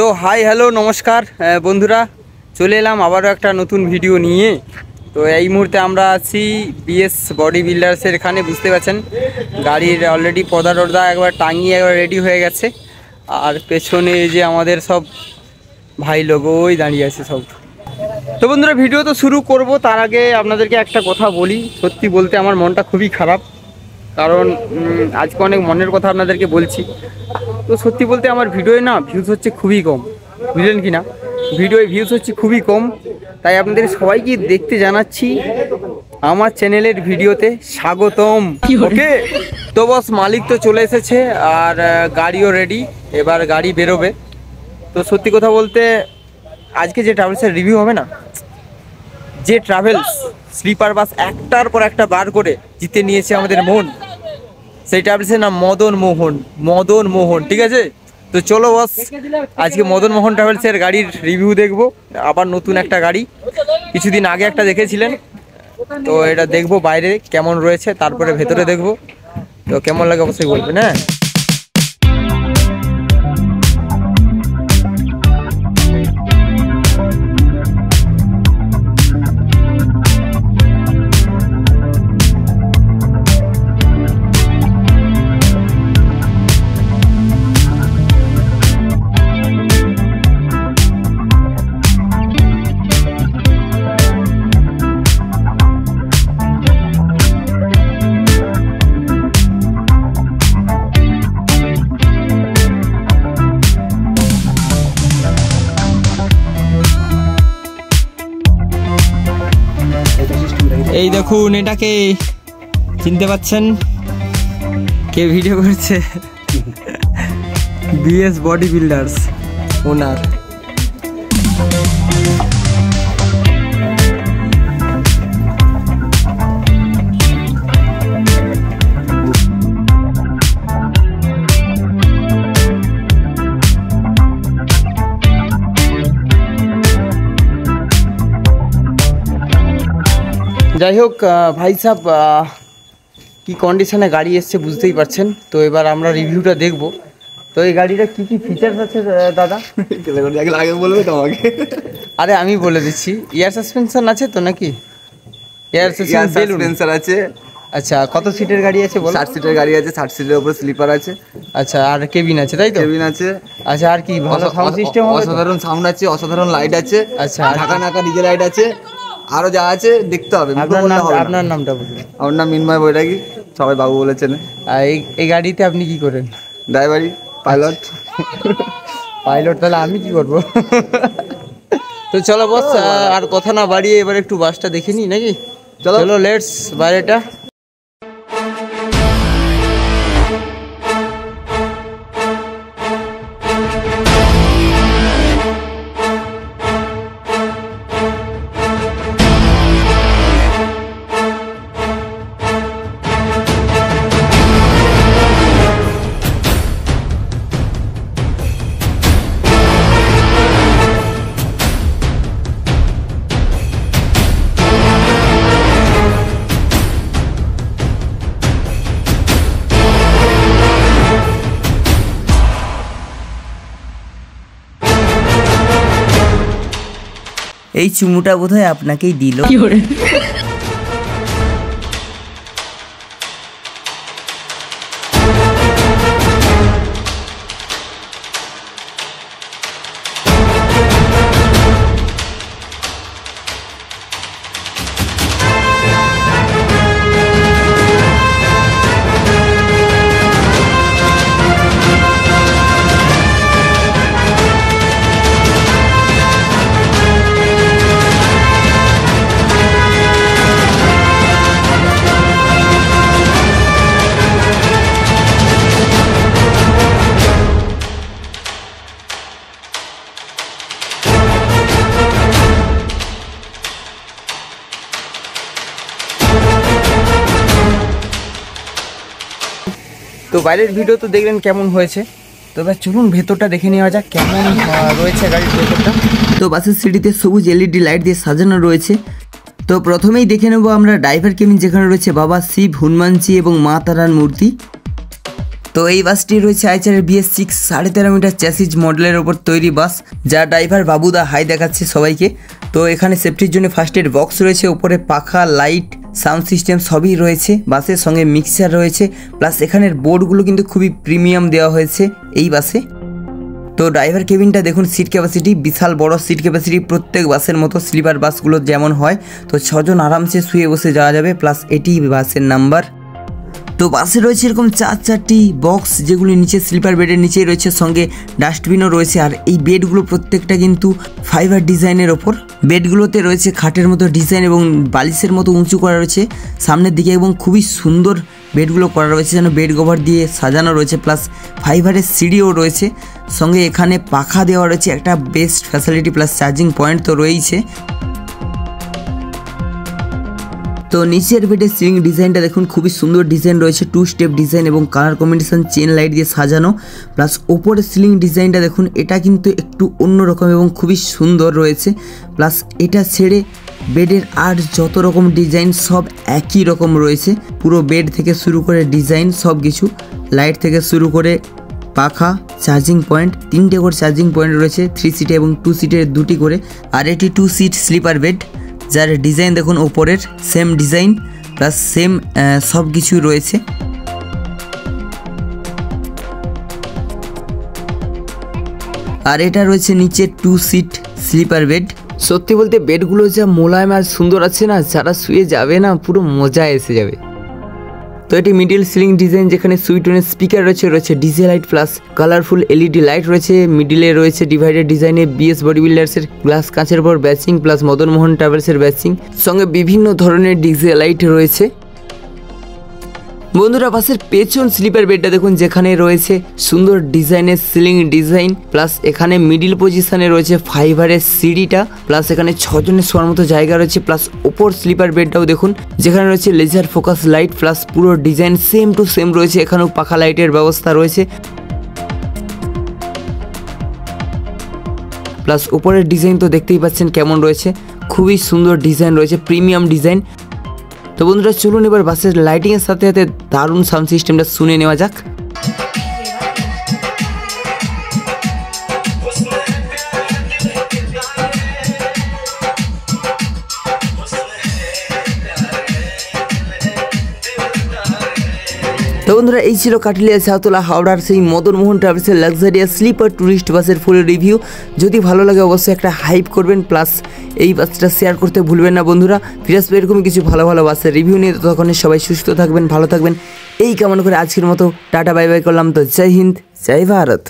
তো hi hello নমস্কার বন্ধুরা, চলে এলাম আবারও একটা নতুন ভিডিও নিয়ে। তো এই মুহূর্তে আমরা আছি বিএস বডি বিল্ডার্সের এখানে। বুঝতে পারছেন গাড়ির অলরেডি পর্দা টর্দা একবার টাঙিয়ে একবার রেডি হয়ে গেছে। আর পেছনে যে আমাদের সব ভাই লোক ওই দাঁড়িয়ে আছে সব। তো বন্ধুরা ভিডিও তো শুরু করব, তার আগে আপনাদেরকে একটা কথা বলি। সত্যি বলতে আমার মনটা খুবই খারাপ, কারণ আজকে অনেক মনের কথা আপনাদেরকে বলছি। তো সত্যি বলতে আমার ভিডিওয় না ভিউজ হচ্ছে খুবই কম, বুঝলেন কি না? ভিডিওয় ভিউজ হচ্ছে খুবই কম, তাই আপনাদের সবাইকে দেখতে জানাচ্ছি আমার চ্যানেলের ভিডিওতে স্বাগতম। ওকে, তো বস মালিক তো চলে এসেছে আর গাড়িও রেডি, এবার গাড়ি বেরোবে। তো সত্যি কথা বলতে আজকে যে ট্রাভেলসের রিভিউ হবে না, যে ট্রাভেলস স্লিপার বাস একটার পর একটা বার করে জিতে নিয়েছে আমাদের মন, সেই ট্রাভেলসের নাম মদন মোহন। ঠিক আছে, তো চলো বস আজকে মদন মোহন ট্রাভেলসের গাড়ির রিভিউ দেখবো। আবার নতুন একটা গাড়ি, কিছুদিন আগে একটা দেখেছিলেন, তো এটা দেখবো বাইরে কেমন রয়েছে, তারপরে ভেতরে দেখবো। তো কেমন লাগে অবশ্যই বলবেন। হ্যাঁ, এই দেখুন এটাকে চিনতে পাচ্ছেন? কে ভিডিও করছে? বিএস বডি বিল্ডার্স ওনার। যাই হোক ভাই সাহেব, কি কন্ডিশনে গাড়ি এসছে বুঝতেই পারছেন। তো এবার আমরা রিভিউটা দেখব। তো এই গাড়িটা কি কি ফিচার্স আছে দাদা? আগে বলবে তো আমাকে। আরে আমি বলে দিচ্ছি, এয়ার সাসপেনশন আছে তো নাকি? এয়ার সাসপেনশন আছে। আচ্ছা, কত সিটের গাড়ি আছে বল? 60 সিটের গাড়ি আছে, 60 সিটের উপরে স্লিপার আছে। আচ্ছা, আর কেবিন আছে তাই তো? কেবিন আছে। আচ্ছা, আর কি ভালো সাউন্ড সিস্টেম হবে? অসাধারণ সাউন্ড আছে, অসাধারণ লাইট আছে। আচ্ছা, ঢাকা নাকা ডিজে লাইট আছে, আরো যা আছে দেখতে হবে। আপনার নামটা বলুন। আমার নাম মিনময় বৈরাগী, সবাই বাবু বলেছেন। আর এই গাড়িতে আপনি কি করেন? ড্রাইভারি, পাইলট। তাহলে আমি কি করব? তো চলো বস, আর কথা না বাড়িয়ে এবার একটু বাসটা দেখে নিই নাকি? চলো লেটস বাইরেটা। এই চুমুটা বোধহয় আপনাকেই দিল। তো বাইরের ভিডিও তো দেখলেন কেমন হয়েছে, তো এবার চলুন ভেতরটা দেখে নেওয়া যাক কেমন রয়েছে গাড়ির ভেতরটা। তো বাসের সিটিতে সবুজ এলইডি লাইট দিয়ে সাজানো রয়েছে। তো প্রথমেই দেখে নেব আমরা ড্রাইভার কেবিন, যেখানে রয়েছে বাবা শিব, হনুমানজি এবং মা তারার মূর্তি। তো এই বাসটি রয়েছে আইচারের BS6 13.5 মিটার চ্যাসিজ মডেলের ওপর তৈরি বাস, যা ড্রাইভার বাবুদা হাই দেখাচ্ছে সবাইকে। তো এখানে সেফটির জন্য ফার্স্ট এড বক্স রয়েছে, উপরে পাখা, লাইট, সাউন্ড সিস্টেম সবই রয়েছে। বাসের সঙ্গে মিক্সার রয়েছে, প্লাস এখানের বোর্ডগুলো কিন্তু খুবই প্রিমিয়াম দেওয়া হয়েছে এই বাসে। তো ড্রাইভার কেবিনটা দেখুন, সিট ক্যাপাসিটি বিশাল বড় সিট ক্যাপাসিটি, প্রত্যেক বাসের মতো স্লিপার বাসগুলো যেমন হয়। তো 6 জন আরামসে শুয়ে বসে যাওয়া যাবে, প্লাস এটি বাসের নাম্বার। তো বাসে রয়েছে এরকম 4টি বক্স, যেগুলি নিচে স্লিপার বেডের নিচেই রয়েছে, সঙ্গে ডাস্টবিনও রয়েছে। আর এই বেডগুলো প্রত্যেকটা কিন্তু ফাইবার ডিজাইনের ওপর। বেডগুলোতে রয়েছে খাটের মতো ডিজাইন এবং বালিশের মতো উঁচু করা রয়েছে সামনের দিকে, এবং খুবই সুন্দর বেডগুলো করা রয়েছে, যেন বেড কভার দিয়ে সাজানো রয়েছে, প্লাস ফাইবারের সিঁড়িও রয়েছে, সঙ্গে এখানে পাখা দেওয়া রয়েছে, একটা best facility, plus charging point তো রয়েছে। তো নিচের বেডের সিলিং ডিজাইনটা দেখুন, খুবই সুন্দর ডিজাইন রয়েছে, 2 স্টেপ ডিজাইন এবং কালার কম্বিনেশন চেন লাইট দিয়ে সাজানো। প্লাস ওপরের সিলিং ডিজাইনটা দেখুন, এটা কিন্তু একটু অন্যরকম এবং খুবই সুন্দর রয়েছে। প্লাস এটা ছেড়ে বেডের আর যত রকম ডিজাইন সব একই রকম রয়েছে, পুরো বেড থেকে শুরু করে ডিজাইন সব কিছু, লাইট থেকে শুরু করে পাখা, চার্জিং পয়েন্ট, 3টে করে চার্জিং পয়েন্ট রয়েছে, 3 সিটে এবং 2 সিটের 2টি করে। আর এটি 2 সিট স্লিপার বেড, যার ডিজাইন দেখুন ওপরের সেম ডিজাইন, প্লাস সেম সব কিছু রয়েছে। আর এটা রয়েছে নিচে 2 সিট স্লিপার বেড। সত্যি বলতে বেডগুলো যা মোলায়েম আর সুন্দর আছে না, যারা শুয়ে যাবে না পুরো মজা এসে যাবে। তো এটি মিডিল সিলিং ডিজাইন, যেখানে সুইটনের স্পিকার রয়েছে DJ light, plus colourful LED light রয়েছে। মিডিলে রয়েছে ডিভাইডার ডিজাইনে BS বডি বিল্ডার্সের গ্লাস কাঁচের পর batching, plus Madan Mohan ট্রাভেলসের batching, সঙ্গে বিভিন্ন ধরনের ডিজে লাইট রয়েছে। বন্ধুরা বাসের পেছন স্লিপার বেডটা দেখুন, যেখানে রয়েছে সুন্দর ডিজাইনের সিলিং ডিজাইন, প্লাস এখানে মিডিল পজিশনে রয়েছে ফাইবারের সিঁড়িটা, প্লাস এখানে 6 জনের শোয়ার মতো জায়গা রয়েছে। প্লাস ওপর স্লিপার বেডটাও দেখুন, যেখানে রয়েছে লেজার ফোকাস লাইট, প্লাস পুরো ডিজাইন সেম টু সেম রয়েছে। এখানেও পাখা লাইটের ব্যবস্থা রয়েছে, প্লাস উপরের ডিজাইন তো দেখতেই পাচ্ছেন কেমন রয়েছে, খুবই সুন্দর ডিজাইন রয়েছে, প্রিমিয়াম ডিজাইন। তো বন্ধুরা চলুন এবার বাসের লাইটিংয়ের সাথে সাথে দারুণ সাউন্ড সিস্টেমটা শুনে নেওয়া যাক। তো বন্ধুরা এই ছিল কাটলিয়া চাওতলা হাওড়ার সেই Madan Mohan ট্রাভেলসের luxurious sleeper tourist বাসের ফুল রিভিউ। যদি ভালো লাগে অবশ্যই একটা হাইপ করবেন, প্লাস এই বাসটা শেয়ার করতে ভুলবেন না বন্ধুরা। ফিরে আসবে এরকমই কিছু ভালো ভালো বাসের রিভিউ নিয়ে। ততক্ষণে সবাই সুস্থ থাকবেন, ভালো থাকবেন, এই কামনা করে আজকের মতো টাটা বাই বাই করলাম। তো জয় হিন্দ, জয় ভারত।